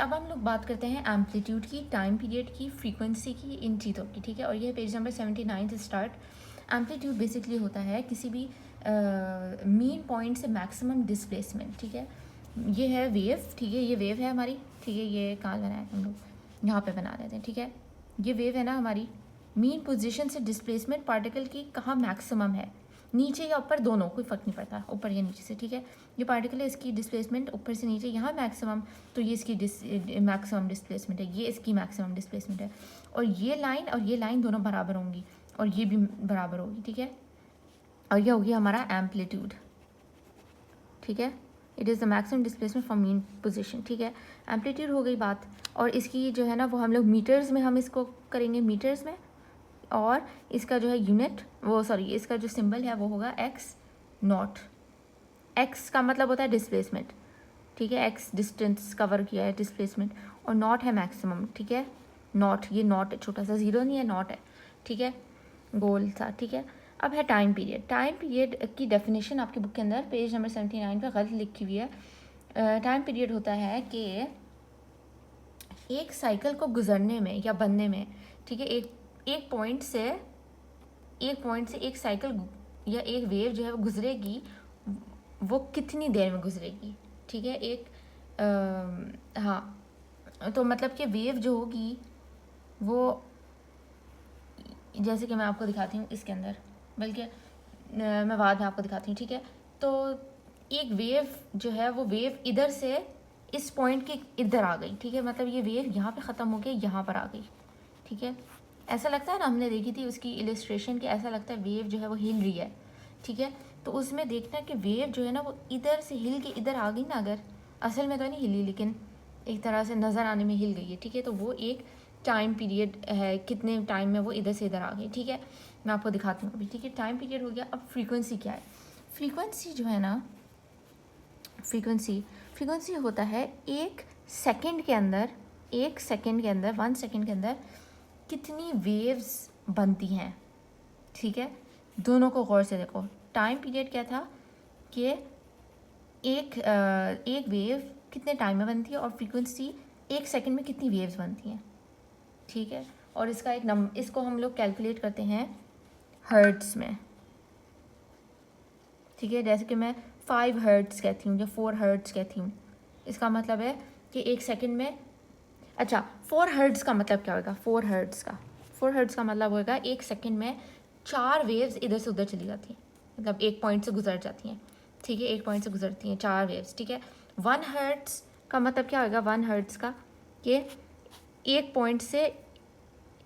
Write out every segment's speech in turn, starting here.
अब हम लोग बात करते हैं एम्पलीट्यूड की, टाइम पीरियड की, फ्रीक्वेंसी की, इन चीज़ों की, ठीक है। और ये पेज नंबर 79 से स्टार्ट। एम्पलीट्यूड बेसिकली होता है किसी भी मीन पॉइंट से मैक्सिमम डिस्प्लेसमेंट, ठीक है। ये है वेव, ठीक है, ये वेव है हमारी, ठीक है। ये कहाँ बनाया हम लोग, यहाँ पे बना देते हैं, ठीक है। ये वेव है ना हमारी, मीन पोजीशन से डिस्प्लेसमेंट पार्टिकल की कहाँ मैक्सिमम है, नीचे या ऊपर, दोनों, कोई फ़र्क नहीं पड़ता, ऊपर या नीचे से, ठीक है। ये पार्टिकल है, इसकी डिस्प्लेसमेंट ऊपर से नीचे यहाँ मैक्सिमम, तो ये इसकी मैक्सिमम डिस्प्लेसमेंट है, ये इसकी मैक्सिमम डिस्प्लेसमेंट है। और ये लाइन दोनों बराबर होंगी, और ये भी बराबर होगी, ठीक है। और ये होगी हमारा एम्पलीट्यूड, ठीक है। It is the maximum displacement from mean position, ठीक है। एम्पलीट्यूड हो गई बात। और इसकी जो है ना वो हम लोग मीटर्स में हम इसको करेंगे, मीटर्स में। और इसका जो है यूनिट, वो सॉरी, इसका जो सिंबल है वो होगा एक्स नॉट। एक्स का मतलब होता है डिस्प्लेसमेंट, ठीक है। एक्स डिस्टेंस कवर किया है, डिस्प्लेसमेंट। और नॉट है मैक्सिमम, ठीक है। नॉट, ये नॉट छोटा सा, ज़ीरो नहीं है, नॉट है, ठीक है, गोल था, ठीक है। अब है टाइम पीरियड। टाइम पीरियड की डेफिनेशन आपकी बुक के अंदर पेज नंबर 79 पे गलत लिखी हुई है। टाइम पीरियड होता है कि एक साइकिल को गुजरने में या बनने में, ठीक है, एक पॉइंट से एक साइकिल या एक वेव जो है वो गुजरेगी, वो कितनी देर में गुजरेगी, ठीक है। हाँ, तो मतलब कि वेव जो होगी वो, जैसे कि मैं आपको दिखाती हूँ इसके अंदर, बल्कि मैं बाद में आपको दिखाती हूँ, ठीक है। तो एक वेव जो है वो वेव इधर से इस पॉइंट के इधर आ गई, ठीक है। मतलब ये वेव यहाँ पे ख़त्म हो गई, यहाँ पर आ गई, ठीक है। ऐसा लगता है ना, हमने देखी थी उसकी इलिस्ट्रेशन कि ऐसा लगता है वेव जो है वो हिल रही है, ठीक है। तो उसमें देखना कि वेव जो है ना वो इधर से हिल के इधर आ गई ना, अगर असल में तो नहीं हिली लेकिन एक तरह से नज़र आने में हिल गई है, ठीक है। तो वो एक टाइम पीरियड है, कितने टाइम में वो इधर से इधर आ गई, ठीक है। मैं आपको दिखाती हूँ अभी, ठीक है। टाइम पीरियड हो गया। अब फ्रीक्वेंसी क्या है? फ्रीक्वेंसी जो है ना, फ्रीक्वेंसी होता है एक सेकंड के अंदर, 1 सेकंड के अंदर कितनी वेव्स बनती हैं, ठीक है। दोनों को गौर से देखो। टाइम पीरियड क्या था कि एक वेव कितने टाइम में बनती है, और फ्रीक्वेंसी 1 सेकंड में कितनी वेव्स बनती हैं, ठीक है। और इसका एक इसको हम लोग कैलकुलेट करते हैं हर्ट्स में, ठीक है। जैसे कि मैं 5 हर्ट्स कहती हूँ या 4 हर्ट्स कहती हूँ, इसका मतलब है कि 1 सेकंड में, अच्छा 4 हर्ट्स का मतलब क्या होगा? 4 हर्ट्स का मतलब होगा 1 सेकंड में 4 वेव्स इधर से उधर चली जाती हैं, मतलब एक पॉइंट से गुजर जाती हैं, ठीक है। एक पॉइंट से गुजरती हैं 4 वेव्स, ठीक है। 1 हर्ट्स का मतलब क्या होगा? 1 हर्ट्स का कि एक पॉइंट से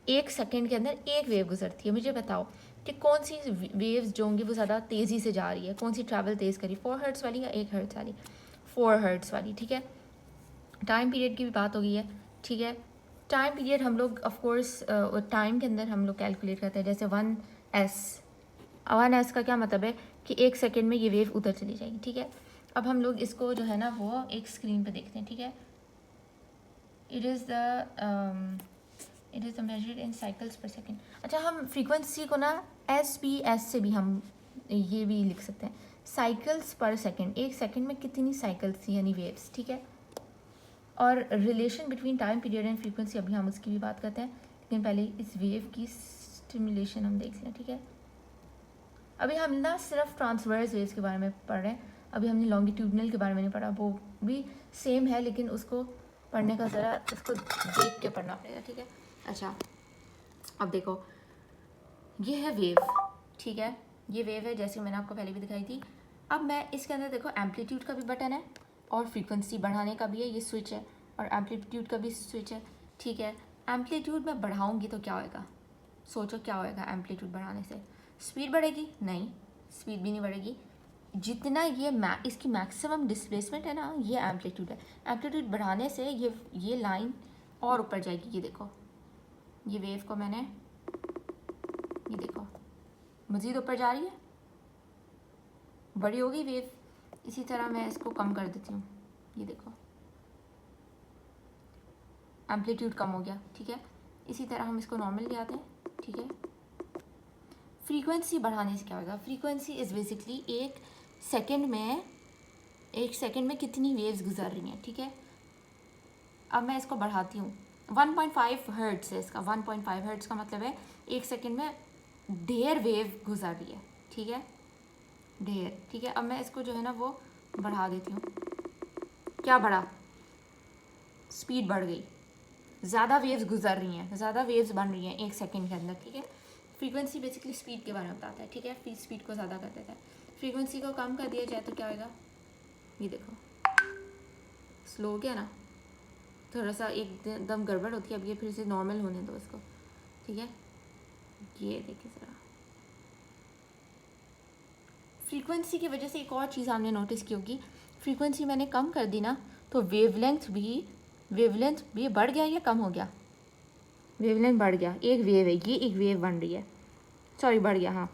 1 सेकंड के अंदर एक वेव गुजरती है। मुझे बताओ कि कौन सी वेव्स जो होंगी वो ज़्यादा तेज़ी से जा रही है, कौन सी ट्रैवल तेज़ करी, 4 हर्ट्स वाली या 1 हर्ट्स वाली? 4 हर्ट्स वाली, ठीक है। टाइम पीरियड की भी बात हो गई है, ठीक है। टाइम पीरियड हम लोग ऑफ कोर्स टाइम के अंदर हम लोग कैलकुलेट करते हैं, जैसे 1 एस का क्या मतलब है कि 1 सेकंड में ये वेव उधर चली जाएगी, ठीक है। अब हम लोग इसको जो है ना वो एक स्क्रीन पे देखते हैं, ठीक है। It is measured in cycles पर सेकेंड। अच्छा, हम फ्रीक्वेंसी को ना एस से भी हम ये भी लिख सकते हैं, साइकिल्स पर सेकेंड। 1 सेकंड में कितनी साइकिल्स यानी वेव्स, ठीक है। और relation between time period and frequency, अभी हम उसकी भी बात करते हैं, लेकिन पहले इस वेव की स्टिमुलेशन हम देख लें, ठीक है। अभी हम ना सिर्फ ट्रांसवर्स वेव्स के बारे में पढ़ रहे हैं, अभी हमने लॉन्गिट्यूडनल के बारे में नहीं पढ़ा। वो भी सेम है लेकिन उसको पढ़ने का ज़रा उसको देख के पढ़ना पड़ेगा, ठीक है। अच्छा, अब देखो, ये है वेव, ठीक है। ये वेव है जैसे मैंने आपको पहले भी दिखाई थी। अब मैं इसके अंदर देखो, एम्पलीट्यूड का भी बटन है और फ्रीक्वेंसी बढ़ाने का भी है, ये स्विच है, और एम्पलीट्यूड का भी स्विच है, ठीक है। एम्पलीट्यूड मैं बढ़ाऊंगी तो क्या होएगा? सोचो क्या होएगा एम्पलीट्यूड बढ़ाने से? स्पीड बढ़ेगी? नहीं, स्पीड भी नहीं बढ़ेगी। जितना ये इसकी मैक्सिमम डिस्प्लेसमेंट है ना, ये एम्पलीट्यूड है। एम्पलीट्यूड बढ़ाने से ये लाइन और ऊपर जाएगी। ये देखो, ये वेव को मैंने, ये देखो मज़ीद ऊपर जा रही है, बड़ी हो गई वेव। इसी तरह मैं इसको कम कर देती हूँ, ये देखो एम्पलीट्यूड कम हो गया, ठीक है। इसी तरह हम इसको नॉर्मल ले आते हैं, ठीक है। फ्रीक्वेंसी बढ़ाने से क्या होगा? फ्रीक्वेंसी इज़ बेसिकली 1 सेकंड में कितनी वेव्स गुजर रही हैं, ठीक है। अब मैं इसको बढ़ाती हूँ, 1.5 हर्ट्स है इसका। 1.5 हर्ट्स का मतलब है 1 सेकेंड में ढेर वेव गुजर रही है, ठीक है, ढेर, ठीक है। अब मैं इसको जो है ना वो बढ़ा देती हूँ। क्या बढ़ा, स्पीड बढ़ गई, ज़्यादा वेव्स गुजर रही हैं, ज़्यादा वेव्स बन रही हैं 1 सेकेंड के अंदर, ठीक है। फ्रीक्वेंसी बेसिकली स्पीड के बारे में बताता है, ठीक है, स्पीड को ज़्यादा कर देता है। फ्रीक्वेंसी को कम कर दिया जाए तो क्या होगा, ये देखो स्लो हो गया ना, थोड़ा सा एकदम गड़बड़ होती है। अब ये फिर से नॉर्मल होने दो इसको, ठीक है। ये देखिए ज़रा, फ्रीक्वेंसी की वजह से एक और चीज़ आपने नोटिस की होगी, फ्रीक्वेंसी मैंने कम कर दी ना तो वेवलेंथ भी बढ़ गया या कम हो गया, वेवलेंथ बढ़ गया। एक वेव है, ये एक वेव बन रही है, सॉरी बढ़ गया, हाँ